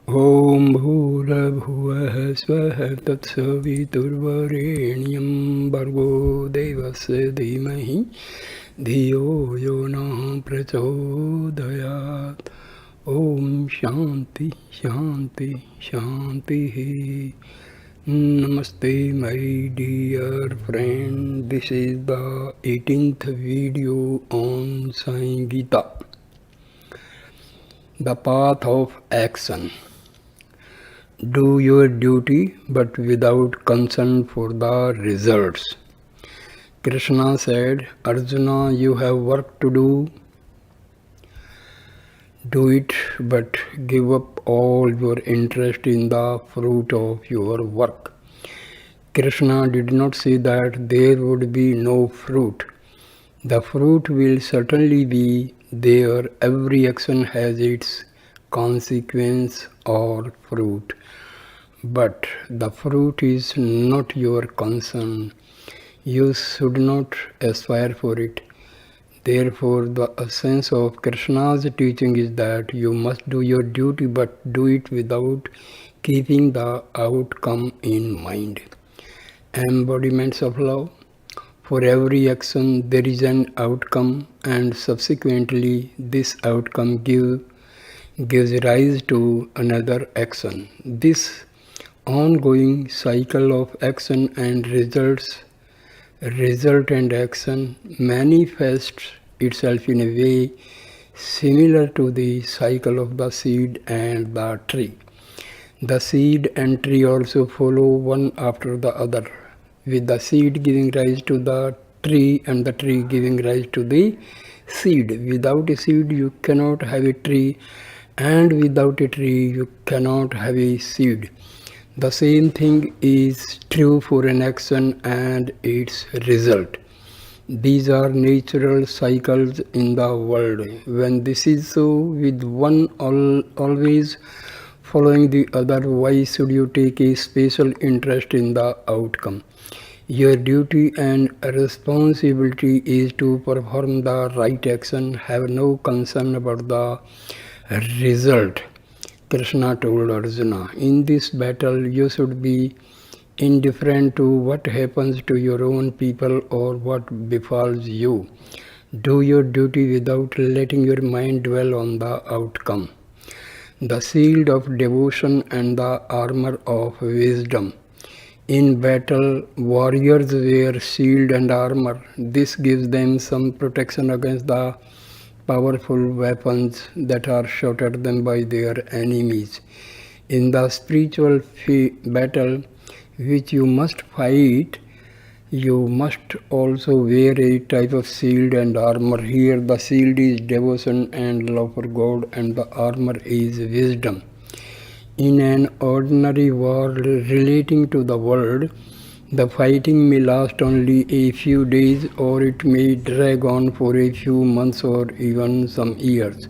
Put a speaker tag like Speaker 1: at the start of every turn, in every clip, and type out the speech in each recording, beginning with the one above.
Speaker 1: ॐ भूर्भुवः स्वः तत्सवितुर्वरेण्यं भर्गो देवस्य धीमहि धियो यो नः प्रचोदयात्. ॐ शान्ति शान्ति शान्तिः. Namaste my dear friend. This is the 18th video on Gita. The path of action. Do your duty but without concern for the results. Krishna said, Arjuna, you have work to do. Do it, but give up all your interest in the fruit of your work. Krishna did not say that there would be no fruit. The fruit will certainly be there. Every action has its consequence or fruit. But the fruit is not your concern. You should not aspire for it. Therefore, the essence of Krishna's teaching is that you must do your duty, but do it without keeping the outcome in mind. Embodiments of love. For every action there is an outcome, and subsequently this outcome gives rise to another action. This ongoing cycle of action and result and action manifests itself in a way similar to the cycle of the seed and the tree. The seed and tree also follow one after the other, with the seed giving rise to the tree and the tree giving rise to the seed. Without a seed you cannot have a tree, and without a tree you cannot have a seed. The same thing is true for an action and its result. These are natural cycles in the world. When this is so, with one always following the other, why should you take a special interest in the outcome? Your duty and responsibility is to perform the right action. Have no concern about the result. Krishna told Arjuna, in this battle you should be indifferent to what happens to your own people or what befalls you. Do your duty without letting your mind dwell on the outcome. The shield of devotion and the armor of wisdom. In battle, warriors wear shield and armor. This gives them some protection against the powerful weapons that are shot at them by their enemies. In the spiritual battle which you must fight, you must also wear a type of shield and armor. Here the shield is devotion and love for God, and the armor is wisdom. In an ordinary war relating to the world, the fighting may last only a few days, or it may drag on for a few months or even some years.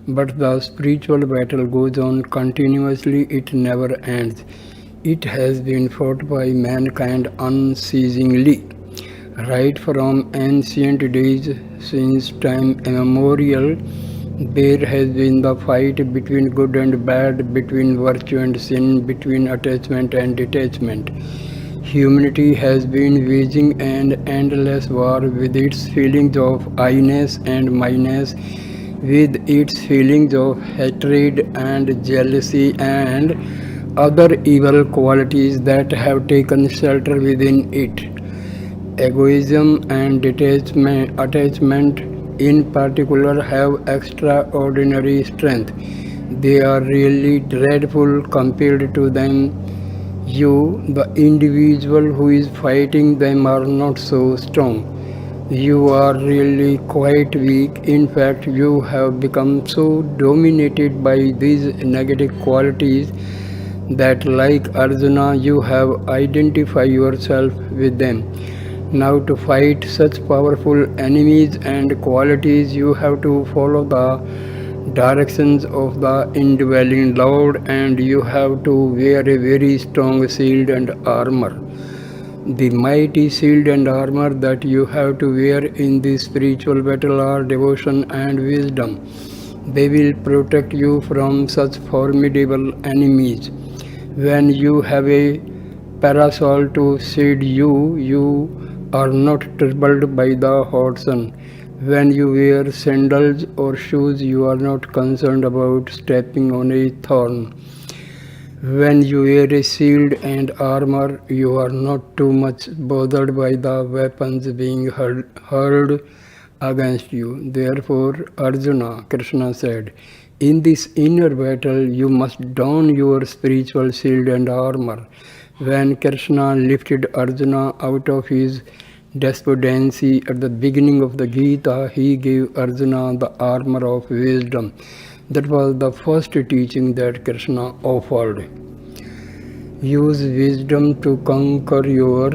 Speaker 1: But the spiritual battle goes on continuously, it never ends. It has been fought by mankind unceasingly. Right from ancient days, since time immemorial, there has been the fight between good and bad, between virtue and sin, between attachment and detachment. Humanity has been waging an endless war with its feelings of I-ness and my-ness, with its feelings of hatred and jealousy and other evil qualities that have taken shelter within it. Egoism and attachment in particular have extraordinary strength. They are really dreadful compared to them. You, the individual who is fighting them, are not so strong. You are really quite weak. In fact, you have become so dominated by these negative qualities that, like Arjuna, you have identified yourself with them. Now, to fight such powerful enemies and qualities, you have to follow the directions of the indwelling Lord, and you have to wear a very strong shield and armor. The mighty shield and armor that you have to wear in this spiritual battle are devotion and wisdom. They will protect you from such formidable enemies. When you have a parasol to shade you, you are not troubled by the hot sun. When you wear sandals or shoes, you are not concerned about stepping on a thorn. When you wear a shield and armor, you are not too much bothered by the weapons being hurled against you. Therefore, Arjuna, Krishna said, in this inner battle, you must don your spiritual shield and armor. When Krishna lifted Arjuna out of his despondency at the beginning of the Gita, he gave Arjuna the armor of wisdom. That was the first teaching that Krishna offered. Use wisdom to conquer your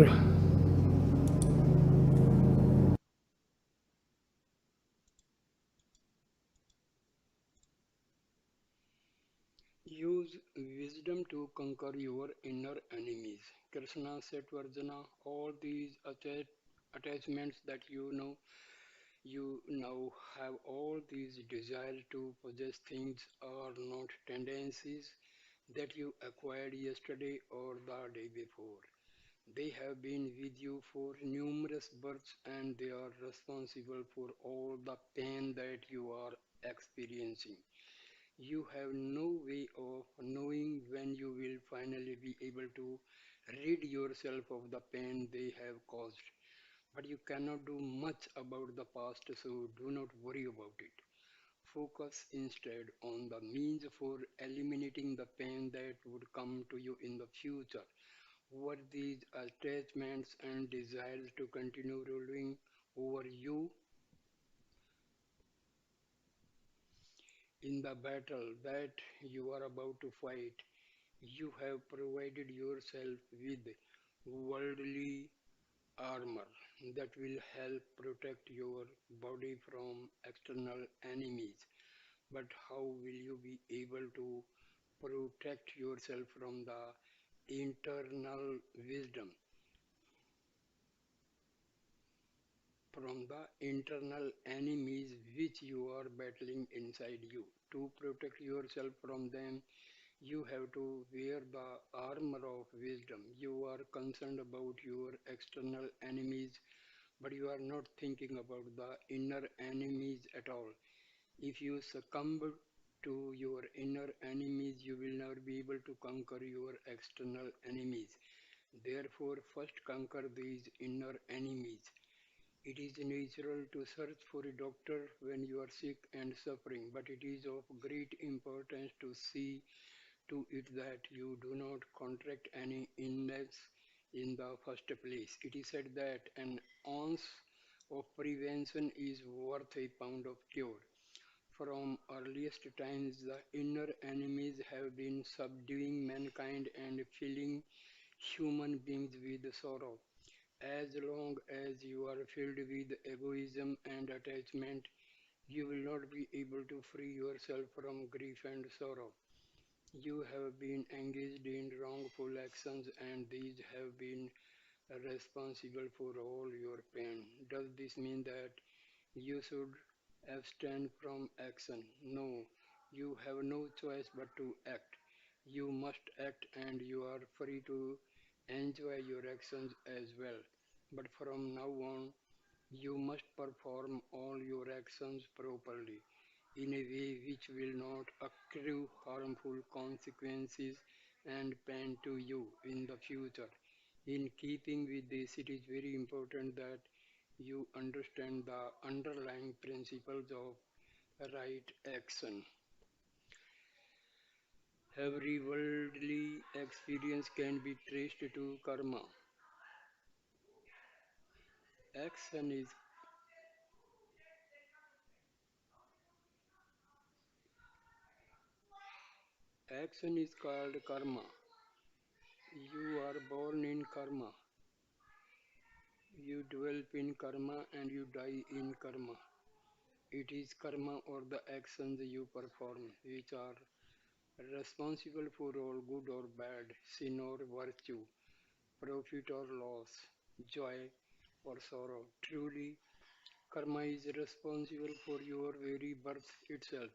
Speaker 1: Use wisdom to conquer your inner enemies. Krishna said to Arjuna, all these attachments that you now have all these desires to possess things are not tendencies that you acquired yesterday or the day before. They have been with you for numerous births and they are responsible for all the pain that you are experiencing. You have no way of knowing when you will finally be able to rid yourself of the pain they have caused. But you cannot do much about the past, so do not worry about it. Focus instead on the means for eliminating the pain that would come to you in the future. Were these attachments and desires to continue ruling over you in the battle that you are about to fight? You have provided yourself with worldly armor that will help protect your body from external enemies. But how will you be able to protect yourself from the internal wisdom, from the internal enemies which you are battling inside you? To protect yourself from them, you have to wear the armor of wisdom. You are concerned about your external enemies, but you are not thinking about the inner enemies at all. If you succumb to your inner enemies, you will never be able to conquer your external enemies. Therefore, first conquer these inner enemies. It is natural to search for a doctor when you are sick and suffering, but it is of great importance to see to it that you do not contract any illness in the first place. It is said that an ounce of prevention is worth a pound of cure. From earliest times, the inner enemies have been subduing mankind and filling human beings with sorrow. As long as you are filled with egoism and attachment, you will not be able to free yourself from grief and sorrow. You have been engaged in wrongful actions, and these have been responsible for all your pain. Does this mean that you should abstain from action? No, you have no choice but to act. You must act, and you are free to enjoy your actions as well. But from now on, you must perform all your actions properly in a way which will not accrue harmful consequences and pain to you in the future. In keeping with this, it is very important that you understand the underlying principles of right action. Every worldly experience can be traced to karma. Action is action is called karma. You are born in karma. You develop in karma and you die in karma. It is karma or the actions you perform which are responsible for all good or bad, sin or virtue, profit or loss, joy or sorrow. Truly, karma is responsible for your very birth itself.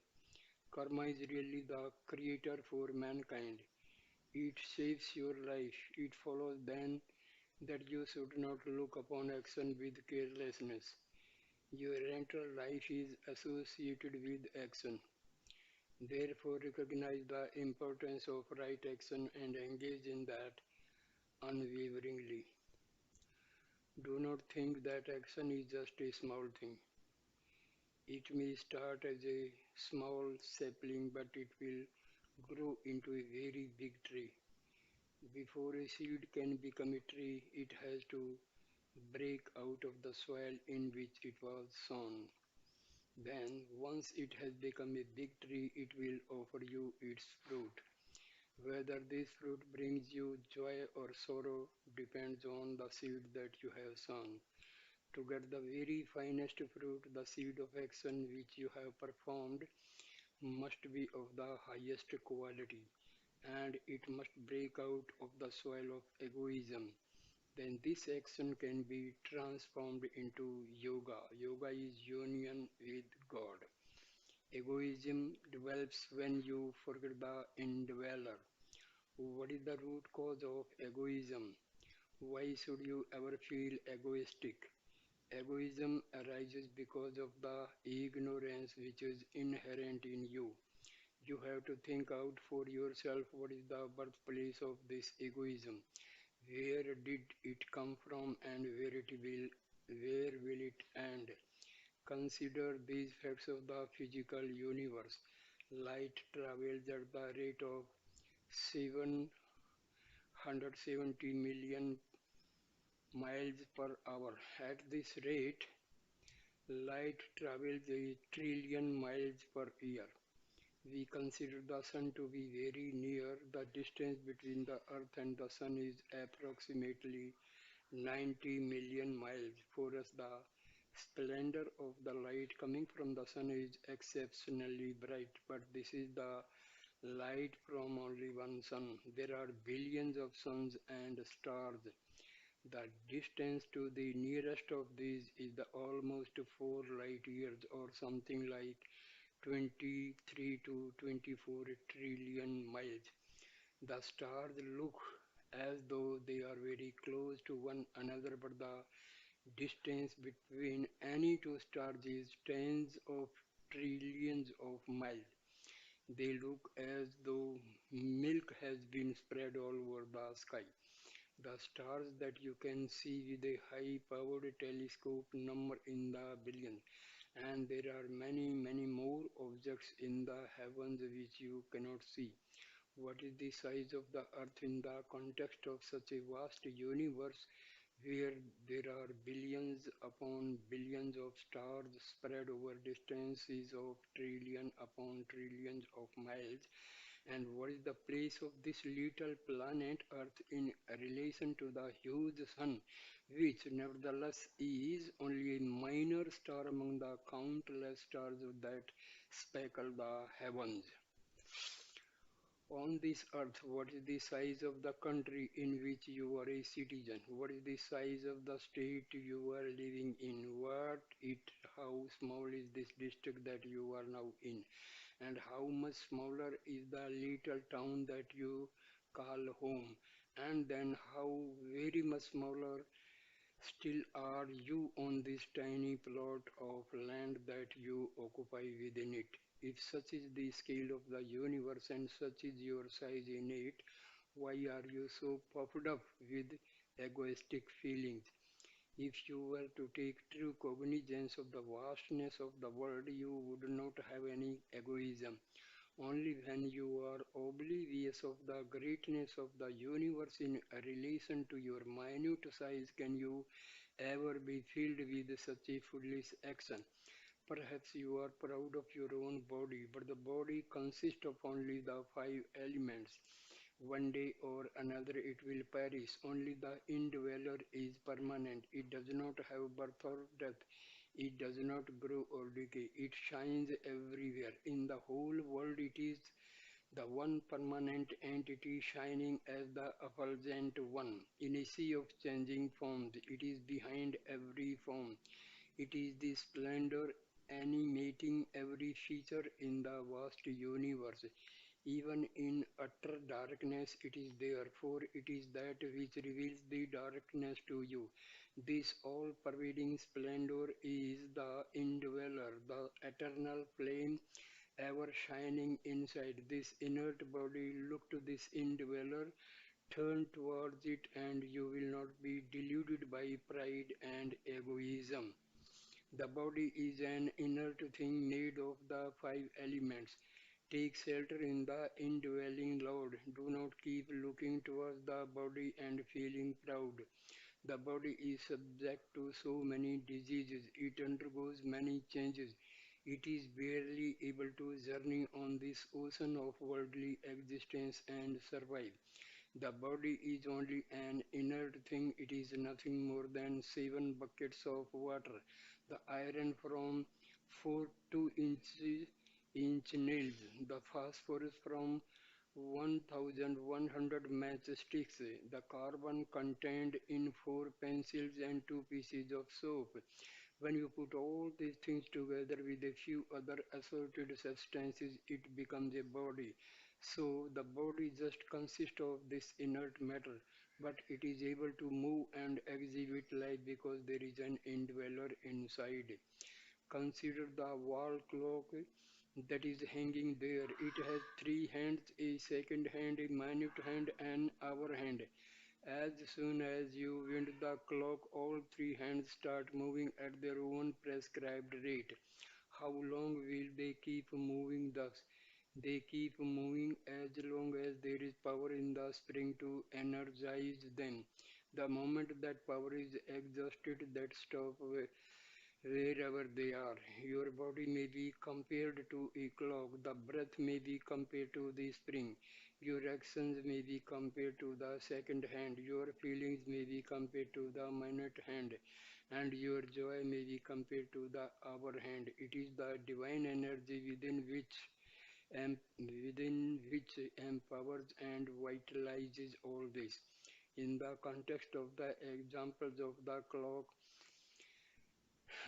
Speaker 1: Karma is really the creator for mankind. It shapes your life. It follows then that you should not look upon action with carelessness. Your rental life is associated with action. Therefore, recognize the importance of right action and engage in that unwaveringly. Do not think that action is just a small thing. It may start as a small sapling, but it will grow into a very big tree. Before a seed can become a tree, it has to break out of the soil in which it was sown. Then, once it has become a big tree, it will offer you its fruit. Whether this fruit brings you joy or sorrow depends on the seed that you have sown. To get the very finest fruit, the seed of action which you have performed must be of the highest quality, and it must break out of the soil of egoism. Then this action can be transformed into yoga. Yoga is union with God. Egoism develops when you forget the indweller. What is the root cause of egoism? Why should you ever feel egoistic? Egoism arises because of the ignorance which is inherent in you. You have to think out for yourself what is the birthplace of this egoism. Where did it come from and where will it end? Consider these facts of the physical universe. Light travels at the rate of 770 million miles per hour. At this rate, light travels a trillion miles per year. We consider the sun to be very near. The distance between the earth and the sun is approximately 90 million miles. For us, the splendor of the light coming from the sun is exceptionally bright, but this is the light from only one sun. There are billions of suns and stars. The distance to the nearest of these is the almost 4 light years or something like 23 to 24 trillion miles. The stars look as though they are very close to one another, but the distance between any two stars is tens of trillions of miles. They look as though milk has been spread all over the sky. The stars that you can see with a high-powered telescope number in the billions, and there are many, many more objects in the heavens which you cannot see. What is the size of the earth in the context of such a vast universe where there are billions upon billions of stars spread over distances of trillion upon trillions of miles? And what is the place of this little planet Earth in relation to the huge sun, which nevertheless is only a minor star among the countless stars that speckle the heavens? On this earth, what is the size of the country in which you are a citizen? What is the size of the state you are living in? How small is this district that you are now in? And how much smaller is the little town that you call home? And then how very much smaller still are you on this tiny plot of land that you occupy within it? If such is the scale of the universe and such is your size in it, why are you so puffed up with egoistic feelings? If you were to take true cognizance of the vastness of the world, you would not have any egoism. Only when you are oblivious of the greatness of the universe in relation to your minute size can you ever be filled with such a foolish action. Perhaps you are proud of your own body, but the body consists of only the five elements. One day or another it will perish. Only the indweller is permanent. It does not have birth or death. It does not grow or decay. It shines everywhere. In the whole world it is the one permanent entity shining as the effulgent one. In a sea of changing forms, it is behind every form. It is the splendor animating every feature in the vast universe. Even in utter darkness, it is there, for it is that which reveals the darkness to you. This all pervading splendor is the indweller, the eternal flame ever shining inside this inert body. Look to this indweller, turn towards it, and you will not be deluded by pride and egoism. The body is an inert thing made of the five elements. Take shelter in the indwelling Lord. Do not keep looking towards the body and feeling proud. The body is subject to so many diseases. It undergoes many changes. It is barely able to journey on this ocean of worldly existence and survive. The body is only an inert thing. It is nothing more than 7 buckets of water. The iron from 4 2 inch nails, the phosphorus from 1100 matchsticks, the carbon contained in 4 pencils and 2 pieces of soap. When you put all these things together with a few other assorted substances, it becomes a body. So the body just consists of this inert matter, but it is able to move and exhibit life because there is an indweller inside. Consider the wall clock that is hanging there. It has 3 hands, a second hand, a minute hand, and hour hand. As soon as you wind the clock, all 3 hands start moving at their own prescribed rate. How long will they keep moving thus? They keep moving as long as there is power in the spring to energize them. The moment that power is exhausted, that stop wherever they are. Your body may be compared to a clock, the breath may be compared to the spring, your actions may be compared to the second hand, your feelings may be compared to the minute hand, and your joy may be compared to the hour hand. It is the divine energy within which empowers and vitalizes all this. In the context of the examples of the clock,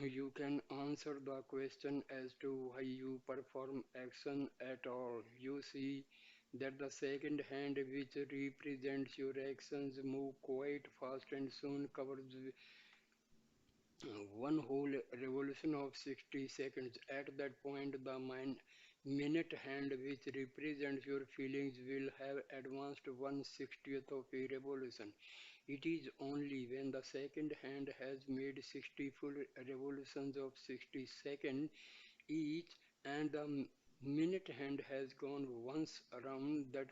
Speaker 1: you can answer the question as to why you perform action at all. You see that the second hand, which represents your actions, move quite fast and soon covers one whole revolution of 60 seconds. At that point, the minute hand, which represents your feelings, will have advanced 1/60th of a revolution. It is only when the second hand has made 60 full revolutions of 60 seconds each and the minute hand has gone once around that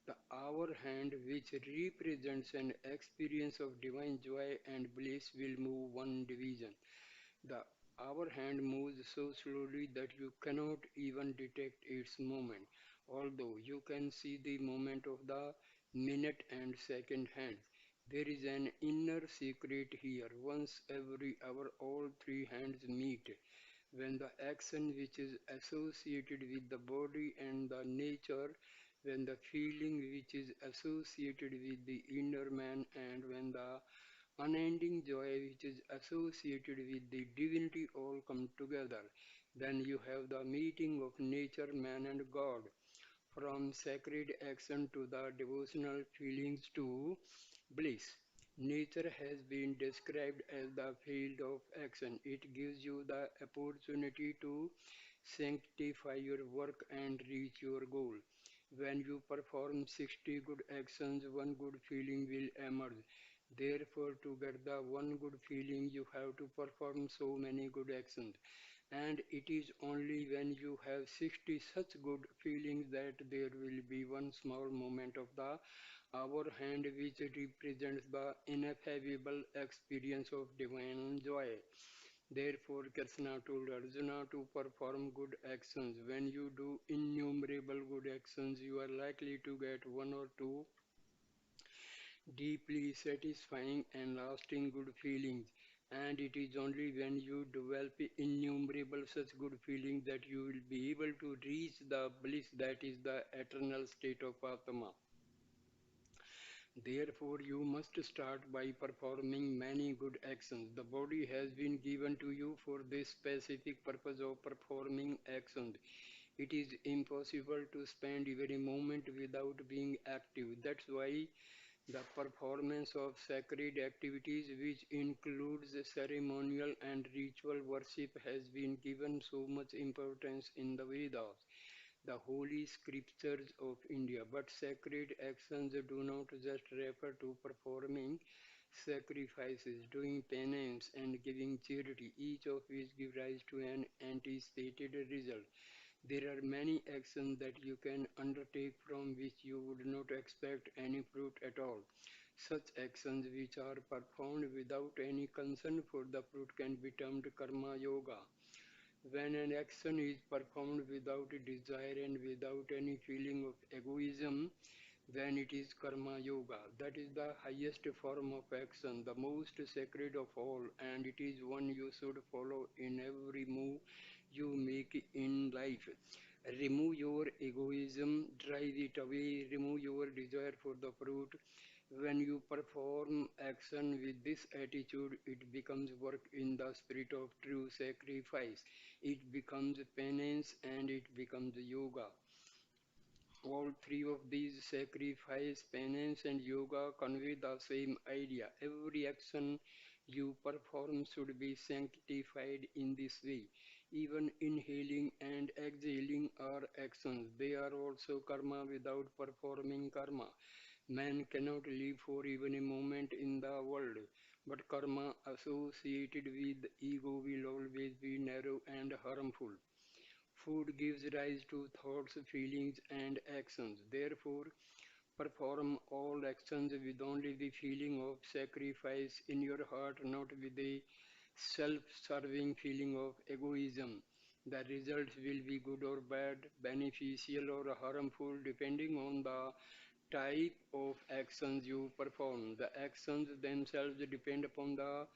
Speaker 1: the hour hand, which represents an experience of divine joy and bliss, will move one division. The hour hand moves so slowly that you cannot even detect its movement, although you can see the movement of the minute and second hands. There is an inner secret here. Once every hour, all 3 hands meet. When the action which is associated with the body and the nature, when the feeling which is associated with the inner man, and when the unending joy which is associated with the divinity all come together, then you have the meeting of nature, man, and God. From sacred action to the devotional feelings to bliss. Nature has been described as the field of action. It gives you the opportunity to sanctify your work and reach your goal. When you perform 60 good actions, one good feeling will emerge. Therefore, to get the one good feeling, you have to perform so many good actions. And it is only when you have 60 such good feelings that there will be one small moment of the hour hand which represents the ineffable experience of divine joy. Therefore, Krishna told Arjuna to perform good actions. When you do innumerable good actions, you are likely to get one or two deeply satisfying and lasting good feelings. And it is only when you develop innumerable such good feelings that you will be able to reach the bliss that is the eternal state of Atma. Therefore, you must start by performing many good actions. The body has been given to you for this specific purpose of performing actions. It is impossible to spend even a moment without being active. That's why the performance of sacred activities, which includes ceremonial and ritual worship, has been given so much importance in the Vedas, the holy scriptures of India. But sacred actions do not just refer to performing sacrifices, doing penance, and giving charity, each of which give rise to an anticipated result. There are many actions that you can undertake from which you would not expect any fruit at all. Such actions which are performed without any concern for the fruit can be termed karma yoga. When an action is performed without a desire and without any feeling of egoism, then it is karma yoga. That is the highest form of action, the most sacred of all, and it is one you should follow in every move you make in life. Remove your egoism, drive it away, remove your desire for the fruit. When you perform action with this attitude, it becomes work in the spirit of true sacrifice. It becomes penance and it becomes yoga. All three of these, sacrifice, penance, and yoga, convey the same idea. Every action you perform should be sanctified in this way. Even inhaling and exhaling are actions. They are also karma without performing karma. Man cannot live for even a moment in the world, but karma associated with ego will always be narrow and harmful. Food gives rise to thoughts, feelings, and actions. Therefore, perform all actions with only the feeling of sacrifice in your heart, not with a self serving feeling of egoism. The results will be good or bad, beneficial or harmful, depending on the type of actions you perform. The actions themselves depend upon the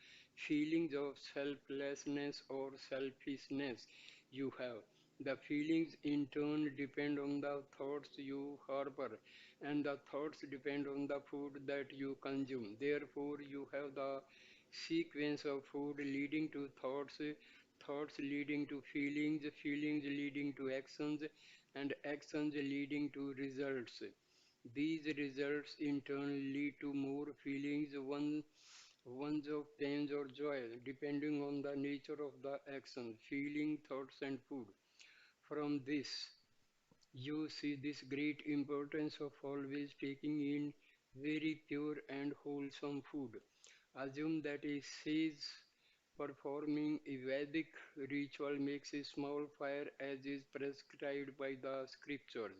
Speaker 1: feelings of selflessness or selfishness you have. The feelings in turn depend on the thoughts you harbor, and the thoughts depend on the food that you consume. Therefore, you have the sequence of food leading to thoughts, thoughts leading to feelings, feelings leading to actions, and actions leading to results. These results in turn lead to more feelings, ones of pain or joy, depending on the nature of the action, feeling, thoughts, and food. From this, you see this great importance of always taking in very pure and wholesome food. Assume that a sage performing a Vedic ritual makes a small fire as is prescribed by the scriptures.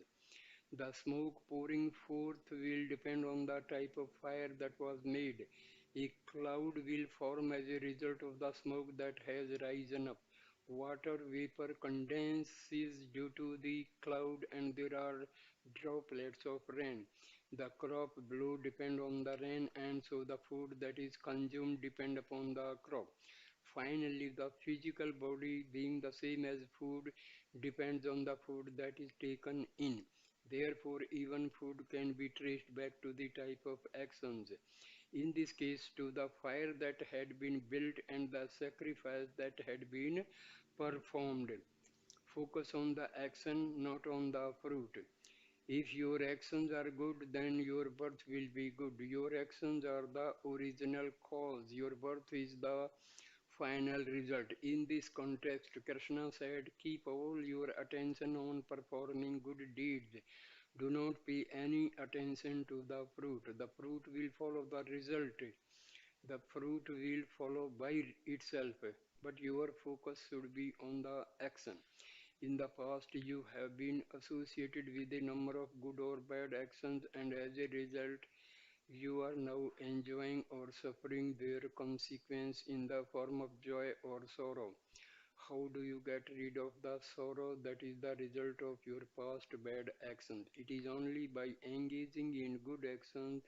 Speaker 1: The smoke pouring forth will depend on the type of fire that was made. A cloud will form as a result of the smoke that has risen up. Water vapor condenses due to the cloud and there are droplets of rain. The crop blow depend on the rain and so the food that is consumed depend upon the crop. Finally, the physical body being the same as food depends on the food that is taken in. Therefore, even food can be traced back to the type of actions. In this case, to the fire that had been built and the sacrifice that had been performed. Focus on the action, not on the fruit. If your actions are good, then your birth will be good. Your actions are the original cause. Your birth is the final result. In this context, Krishna said, keep all your attention on performing good deeds. Do not pay any attention to the fruit. The fruit will follow the result. The fruit will follow by itself. But your focus should be on the action. In the past, you have been associated with a number of good or bad actions, and as a result, you are now enjoying or suffering their consequence in the form of joy or sorrow. How do you get rid of the sorrow that is the result of your past bad actions? It is only by engaging in good actions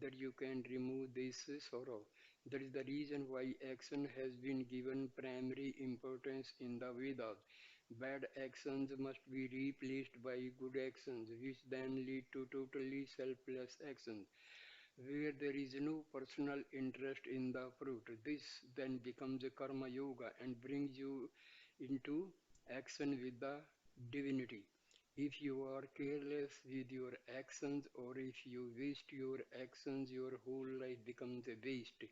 Speaker 1: that you can remove this sorrow. That is the reason why action has been given primary importance in the Vedas. Bad actions must be replaced by good actions, which then lead to totally selfless actions. where there is no personal interest in the fruit. This then becomes a karma yoga and brings you into action with the divinity. If you are careless with your actions or if you waste your actions, your whole life becomes a waste.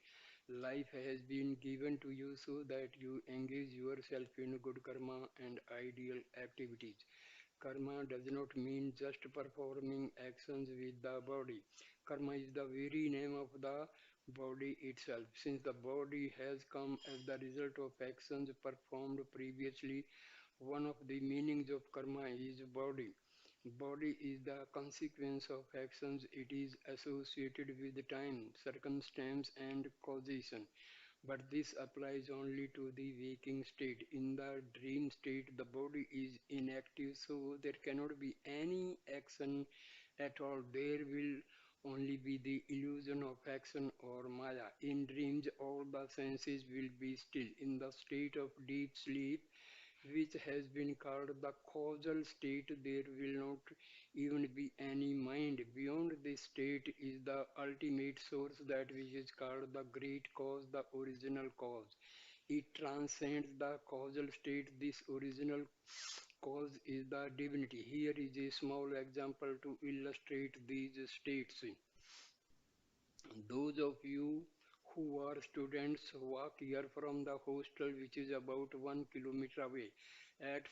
Speaker 1: Life has been given to you so that you engage yourself in good karma and ideal activities. Karma does not mean just performing actions with the body. Karma is the very name of the body itself. Since the body has come as the result of actions performed previously, one of the meanings of karma is body. Body is the consequence of actions. It is associated with time, circumstance, and causation. But this applies only to the waking state. In the dream state, the body is inactive, so there cannot be any action at all. There will only be the illusion of action or maya. In dreams, all the senses will be still. In the state of deep sleep, which has been called the causal state, there will not even be any mind. Beyond this state is the ultimate source, that which is called the great cause, the original cause. It transcends the causal state. This original cause is the divinity. Here is a small example to illustrate these states. Those of you who are students walk here from the hostel, which is about 1 kilometer away. At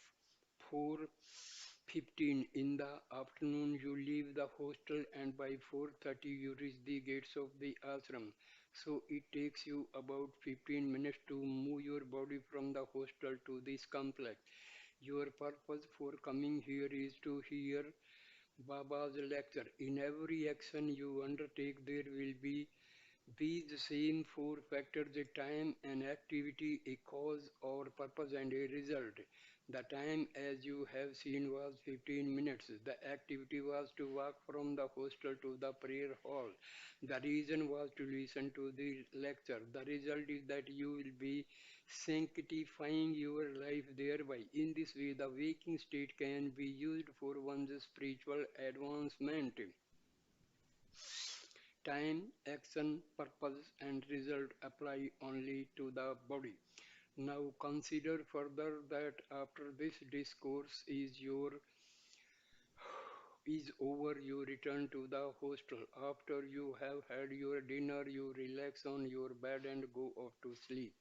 Speaker 1: 4:15 in the afternoon, you leave the hostel, and by 4:30 you reach the gates of the ashram. So it takes you about 15 minutes to move your body from the hostel to this complex. Your purpose for coming here is to hear Baba's lecture. In every action you undertake, there will be these same four factors: a time, an activity, a cause or purpose, and a result. The time, as you have seen, was 15 minutes. The activity was to walk from the hostel to the prayer hall. The reason was to listen to the lecture. The result is that you will be sanctifying your life thereby. In this way, the waking state can be used for one's spiritual advancement. Time, action, purpose, and result apply only to the body. Now consider further that after this discourse is over, you return to the hostel. After you have had your dinner, you relax on your bed and go off to sleep.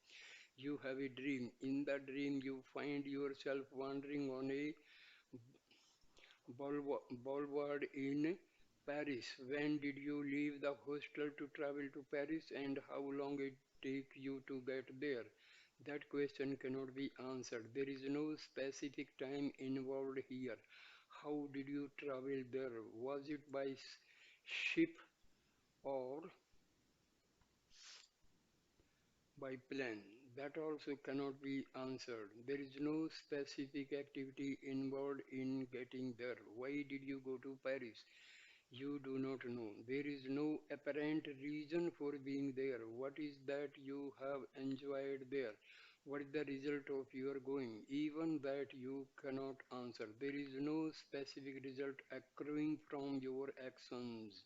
Speaker 1: You have a dream. In the dream, you find yourself wandering on a boulevard in Paris. When did you leave the hostel to travel to Paris, and how long it take you to get there? That question cannot be answered. There is no specific time involved here. How did you travel there? Was it by ship or by plane? That also cannot be answered. There is no specific activity involved in getting there. Why did you go to Paris? You do not know. There is no apparent reason for being there. What is that you have enjoyed there? What is the result of your going? Even that you cannot answer. There is no specific result accruing from your actions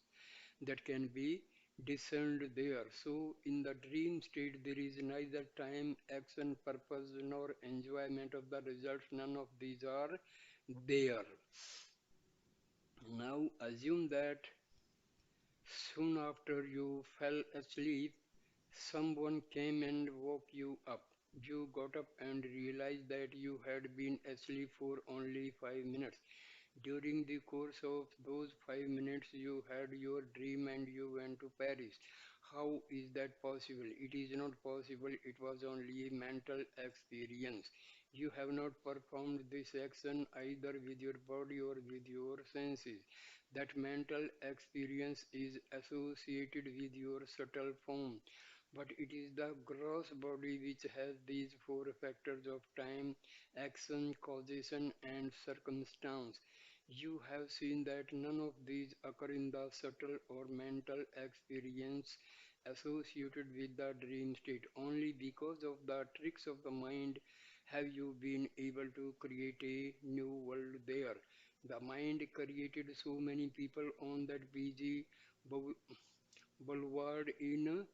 Speaker 1: that can be discerned there. So, in the dream state, there is neither time, action, purpose, nor enjoyment of the results. None of these are there. Now, assume that soon after you fell asleep, someone came and woke you up. You got up and realized that you had been asleep for only 5 minutes. During the course of those 5 minutes, you had your dream and you went to Paris. How is that possible? It is not possible. It was only a mental experience. You have not performed this action either with your body or with your senses. That mental experience is associated with your subtle form, but it is the gross body which has these four factors of time, action, causation, and circumstance. You have seen that none of these occur in the subtle or mental experience associated with the dream state. Only because of the tricks of the mind have you been able to create a new world there. The mind created so many people on that busy boulevard in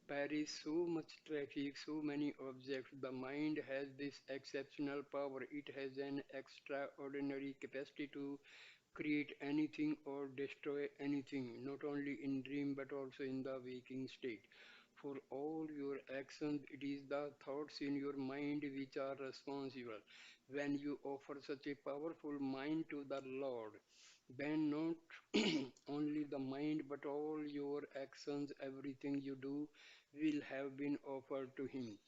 Speaker 1: Paris, so much traffic, so many objects. The mind has this exceptional power. It has an extraordinary capacity to create anything or destroy anything, not only in dream but also in the waking state. For all your actions, it is the thoughts in your mind which are responsible. When you offer such a powerful mind to the Lord, then not only the mind but all your actions, everything you do, will have been offered to Him.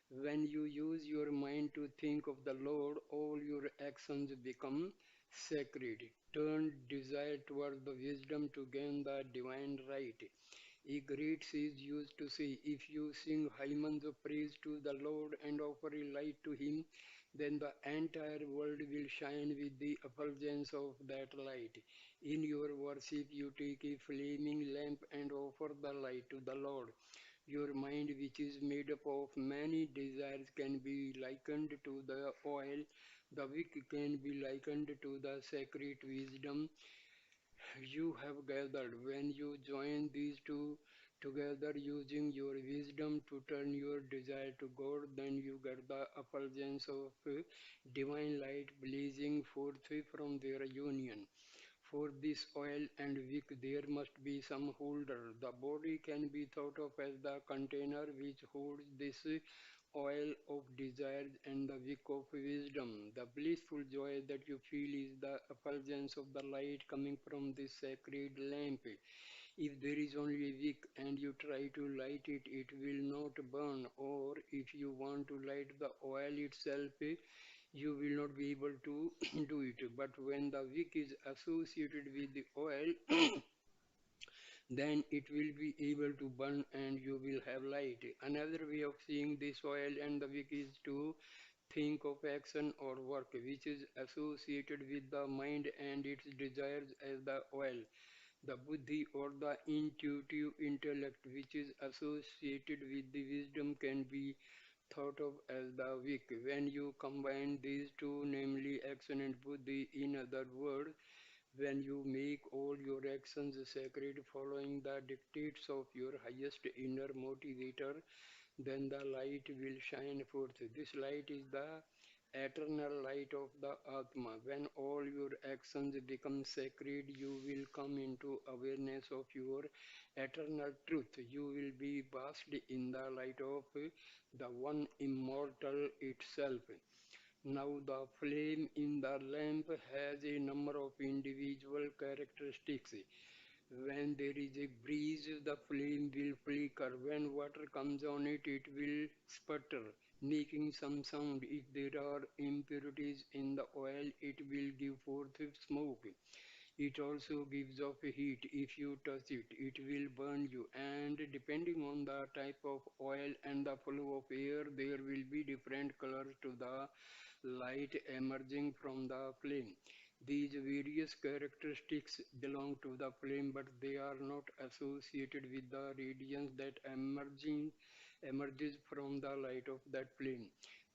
Speaker 1: When you use your mind to think of the Lord, all your actions become sacred. Turn desire toward the wisdom to gain the divine right. A great sage used to say, if you sing hymns of praise to the Lord and offer a light to Him, then the entire world will shine with the effulgence of that light. In your worship, you take a flaming lamp and offer the light to the Lord. Your mind, which is made up of many desires, can be likened to the oil. The wick can be likened to the sacred wisdom you have gathered. When you join these two together using your wisdom to turn your desire to God, then you get the effulgence of divine light blazing forth from their union. For this oil and wick there must be some holder. The body can be thought of as the container which holds this oil of desire and the wick of wisdom. The blissful joy that you feel is the effulgence of the light coming from this sacred lamp. If there is only a wick and you try to light it, it will not burn. Or if you want to light the oil itself, you will not be able to do it. But when the wick is associated with the oil, then it will be able to burn and you will have light. Another way of seeing this oil and the wick is to think of action or work which is associated with the mind and its desires as the oil. The buddhi or the intuitive intellect which is associated with the wisdom can be thought of as the wick. When you combine these two, namely action and buddhi, in other words, when you make all your actions sacred following the dictates of your highest inner motivator, then the light will shine forth. This light is the eternal light of the Atma. When all your actions become sacred, you will come into awareness of your eternal truth. You will be bathed in the light of the one immortal itself. Now, the flame in the lamp has a number of individual characteristics. When there is a breeze, the flame will flicker. When water comes on it, it will sputter, making some sound. If there are impurities in the oil, it will give forth smoke. It also gives off heat. If you touch it, it will burn you. And depending on the type of oil and the flow of air, there will be different colors to the light emerging from the flame. These various characteristics belong to the flame, but they are not associated with the radiance that emerges from the light of that flame.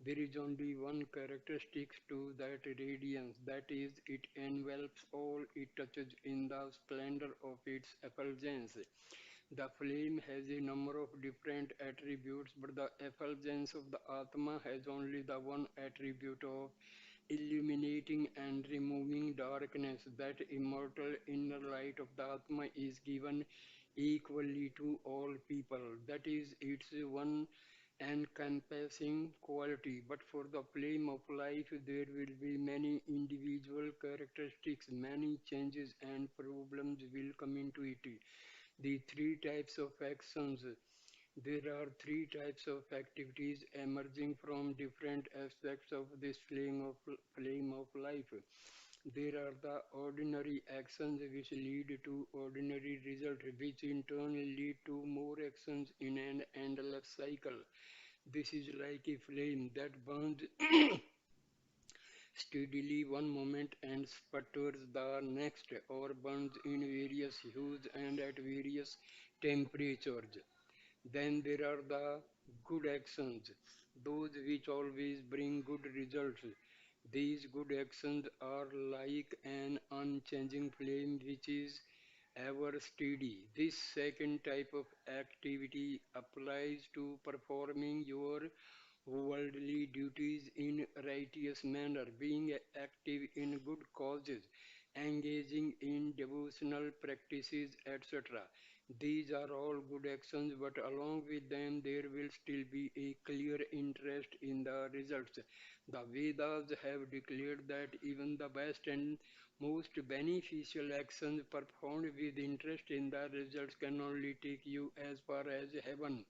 Speaker 1: There is only one characteristic to that radiance, that is, it envelops all it touches in the splendor of its effulgence. The flame has a number of different attributes, but the effulgence of the Atma has only the one attribute of illuminating and removing darkness. That immortal inner light of the Atma is given equally to all people. That is its one encompassing quality. But for the flame of life, there will be many individual characteristics, many changes and problems will come into it. The three types of actions. There are three types of activities emerging from different aspects of this flame of life. There are the ordinary actions which lead to ordinary results, which in turn lead to more actions in an endless cycle. This is like a flame that burns steadily one moment and sputters the next, or burns in various hues and at various temperatures. Then there are the good actions, those which always bring good results. These good actions are like an unchanging flame which is ever steady. This second type of activity applies to performing your worldly duties in righteous manner, being active in good causes, engaging in devotional practices, etc. These are all good actions, but along with them, there will still be a clear interest in the results. The Vedas have declared that even the best and most beneficial actions performed with interest in the results can only take you as far as heaven.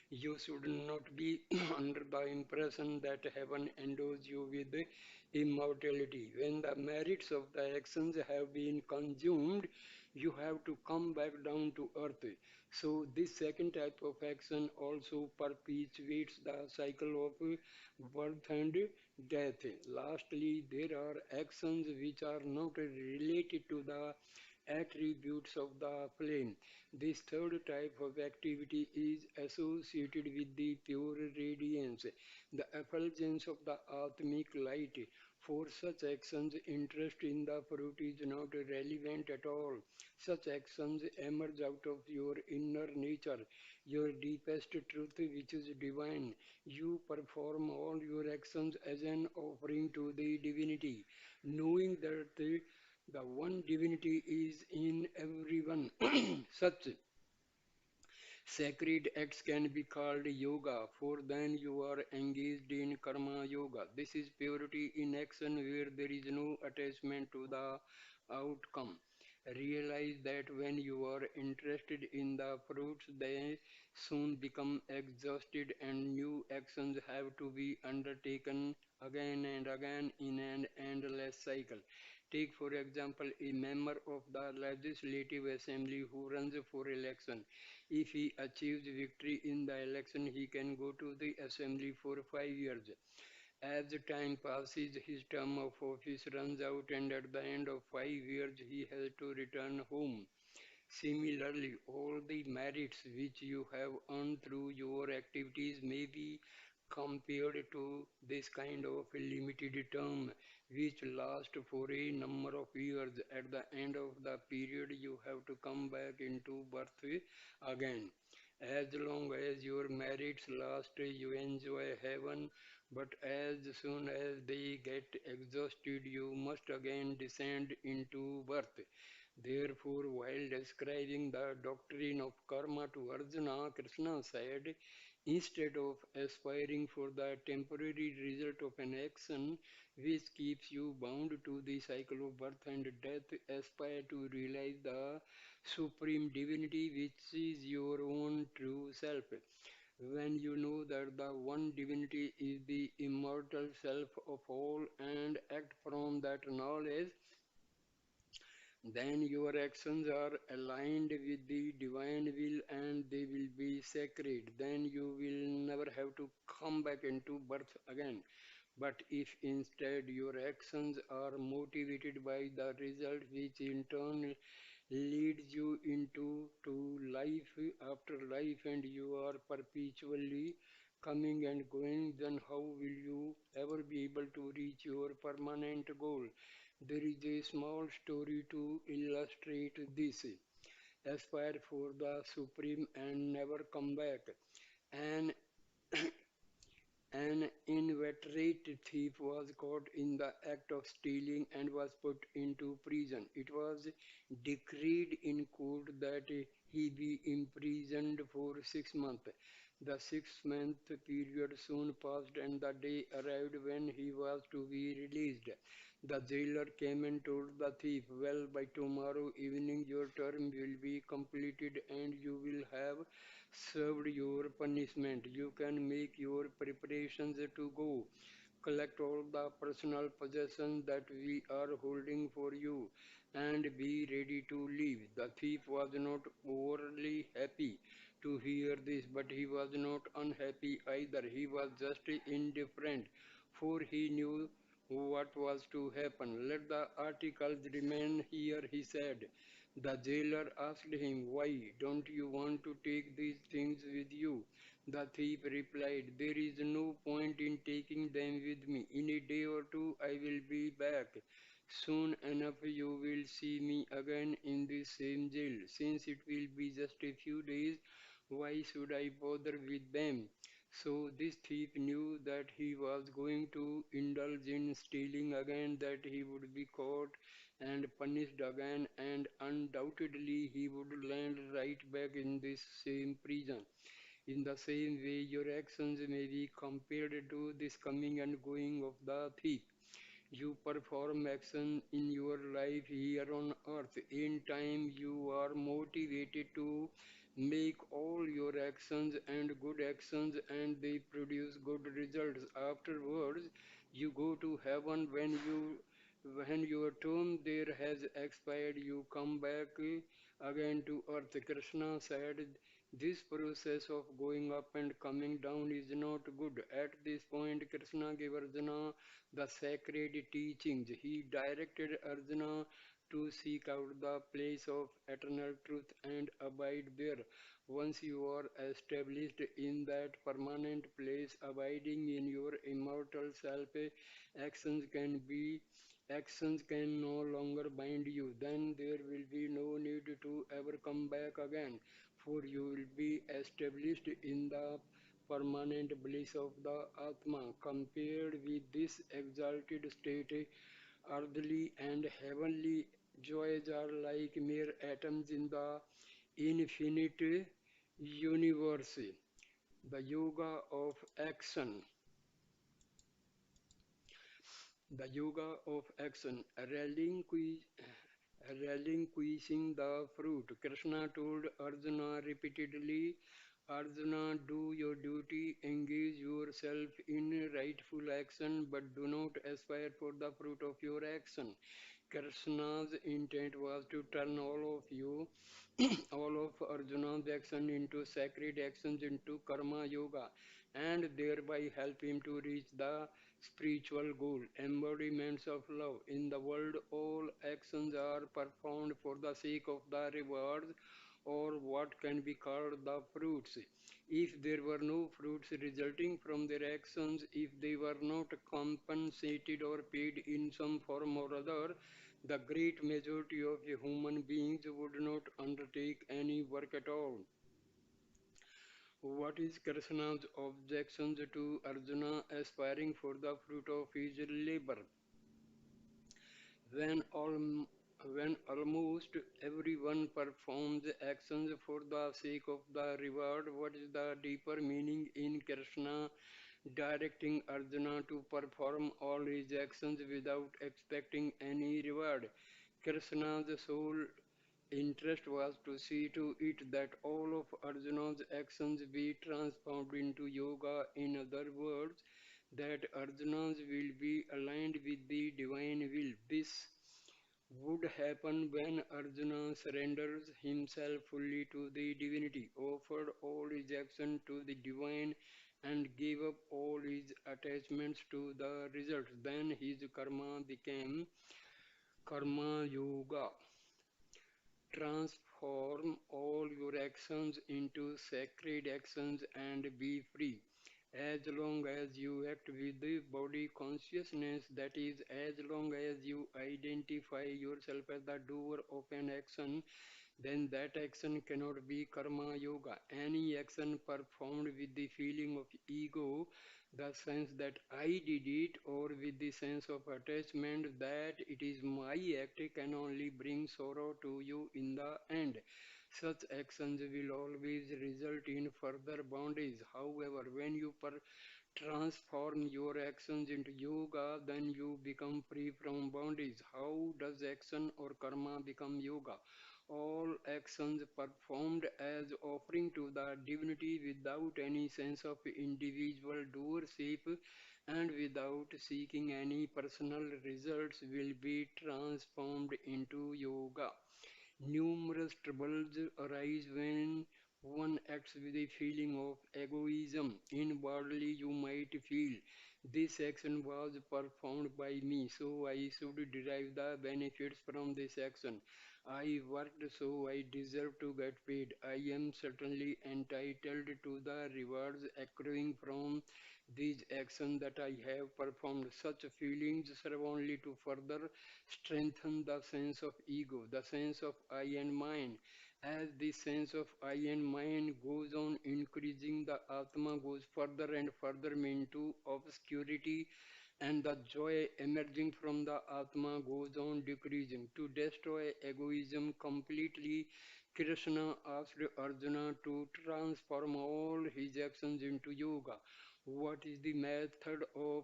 Speaker 1: You should not be under the impression that heaven endows you with immortality. When the merits of the actions have been consumed, you have to come back down to earth. So, this second type of action also perpetuates the cycle of birth and death. Lastly, there are actions which are not related to the attributes of the flame. This third type of activity is associated with the pure radiance, the effulgence of the Atmic light. For such actions, interest in the fruit is not relevant at all. Such actions emerge out of your inner nature, your deepest truth, which is divine. You perform all your actions as an offering to the divinity, knowing that the one divinity is in everyone. Such sacred acts can be called yoga, for then you are engaged in karma yoga. This is purity in action where there is no attachment to the outcome. Realize that when you are interested in the fruits, they soon become exhausted and new actions have to be undertaken again and again in an endless cycle. Take, for example, a member of the Legislative Assembly who runs for election. If he achieves victory in the election, he can go to the assembly for 5 years. As the time passes, his term of office runs out, and at the end of 5 years, he has to return home. Similarly, all the merits which you have earned through your activities may be compared to this kind of a limited term which lasts for a number of years. At the end of the period, you have to come back into birth again. As long as your merits last, you enjoy heaven, but as soon as they get exhausted, you must again descend into birth. Therefore, while describing the doctrine of karma to Arjuna, Krishna said, instead of aspiring for the temporary result of an action which keeps you bound to the cycle of birth and death, aspire to realize the supreme divinity which is your own true self. When you know that the one divinity is the immortal self of all and act from that knowledge, then your actions are aligned with the divine will and they will be sacred. Then you will never have to come back into birth again. But if instead your actions are motivated by the result, which in turn leads you into to life after life, and you are perpetually coming and going, then how will you ever be able to reach your permanent goal? There is a small story to illustrate this. Aspire for the supreme and never come back. An An inveterate thief was caught in the act of stealing and was put into prison. It was decreed in court that he be imprisoned for 6 months. The 6 month period soon passed and the day arrived when he was to be released. The jailer came and told the thief, well, by tomorrow evening your term will be completed and you will have served your punishment. You can make your preparations to go. Collect all the personal possessions that we are holding for you and be ready to leave. The thief was not overly happy to hear this, but he was not unhappy either. He was just indifferent, for he knew what was to happen. Let the articles remain here, he said. The jailer asked him, why don't you want to take these things with you? The thief replied, there is no point in taking them with me. In a day or two I will be back. Soon enough you will see me again in the same jail. Since it will be just a few days, why should I bother with them? So this thief knew that he was going to indulge in stealing again, that he would be caught and punished again, and undoubtedly he would land right back in this same prison. In the same way, your actions may be compared to this coming and going of the thief. You perform action in your life here on earth. In time, you are motivated to make all your actions and good actions, and they produce good results. Afterwards, you go to heaven when your term there has expired, you come back again to earth. Krishna said this process of going up and coming down is not good. At this point, Krishna gave Arjuna the sacred teachings. He directed Arjuna to seek out the place of eternal truth and abide there. Once you are established in that permanent place, abiding in your immortal self, actions can be actions can no longer bind you. Then there will be no need to ever come back again, for you will be established in the permanent bliss of the Atma. Compared with this exalted state, earthly and heavenly joys are like mere atoms in the infinite universe. The yoga of action. The yoga of action, relinquishing the fruit. Krishna told Arjuna repeatedly, Arjuna, do your duty, engage yourself in rightful action, but do not aspire for the fruit of your action. Krishna's intent was to turn all of you, all of Arjuna's action into sacred actions, into karma yoga, and thereby help him to reach the spiritual goal, embodiments of love. In the world, all actions are performed for the sake of the rewards, or what can be called the fruits. If there were no fruits resulting from their actions, if they were not compensated or paid in some form or other, the great majority of human beings would not undertake any work at all. What is Krishna's objection to Arjuna aspiring for the fruit of his labor? When, al- when almost everyone performs actions for the sake of the reward, what is the deeper meaning in Krishna directing Arjuna to perform all his actions without expecting any reward? Krishna's sole interest was to see to it that all of Arjuna's actions be transformed into yoga. In other words, that Arjuna's will be aligned with the divine will. This would happen when Arjuna surrenders himself fully to the divinity, offered all his action to the divine, and gave up all his attachments to the result. Then his karma became karma yoga. Transform all your actions into sacred actions and be free. As long as you act with the body consciousness, that is, as long as you identify yourself as the doer of an action, then that action cannot be karma yoga. Any action performed with the feeling of ego, the sense that I did it, or with the sense of attachment that it is my act, can only bring sorrow to you in the end. Such actions will always result in further bondage. However, when you transform your actions into yoga, then you become free from bondage. How does action or karma become yoga? All actions performed as offering to the divinity without any sense of individual doership and without seeking any personal results will be transformed into yoga. Numerous troubles arise when One acts with a feeling of egoism. Inwardly, you might feel this action was performed by me, so I should derive the benefits from this action. I worked, so I deserve to get paid. I am certainly entitled to the rewards accruing from these actions that I have performed. Such feelings serve only to further strengthen the sense of ego, the sense of I and mine. As the sense of I and mine goes on increasing, the Atma goes further and further into obscurity, and the joy emerging from the Atma goes on decreasing. To destroy egoism completely, Krishna asked Arjuna to transform all his actions into yoga. What is the method of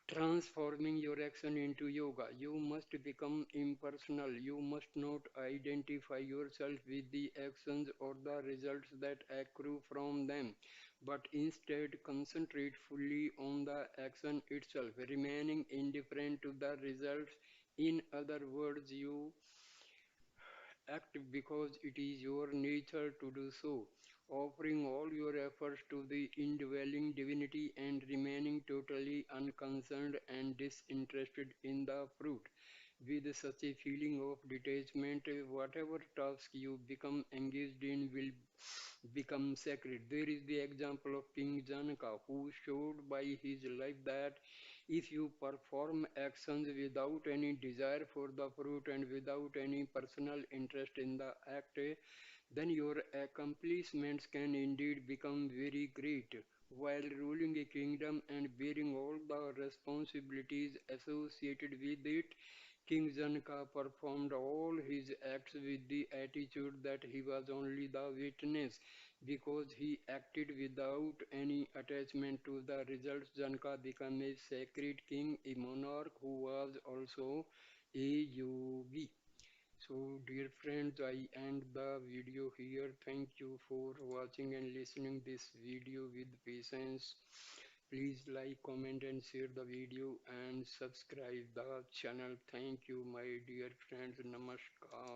Speaker 1: transforming your action into yoga? You must become impersonal. You must not identify yourself with the actions or the results that accrue from them, but instead concentrate fully on the action itself, remaining indifferent to the results. In other words, you act because it is your nature to do so, offering all your efforts to the indwelling divinity and remaining totally unconcerned and disinterested in the fruit. With such a feeling of detachment, whatever task you become engaged in will become sacred. There is the example of King Janaka, who showed by his life that if you perform actions without any desire for the fruit and without any personal interest in the act, then your accomplishments can indeed become very great. While ruling a kingdom and bearing all the responsibilities associated with it, King Janaka performed all his acts with the attitude that he was only the witness. Because he acted without any attachment to the results, Janaka became a sacred king, a monarch who was also a yogi. So, dear friends, I end the video here. Thank you for watching and listening this video with patience. Please like, comment, and share the video and subscribe the channel. Thank you, my dear friends. Namaskar.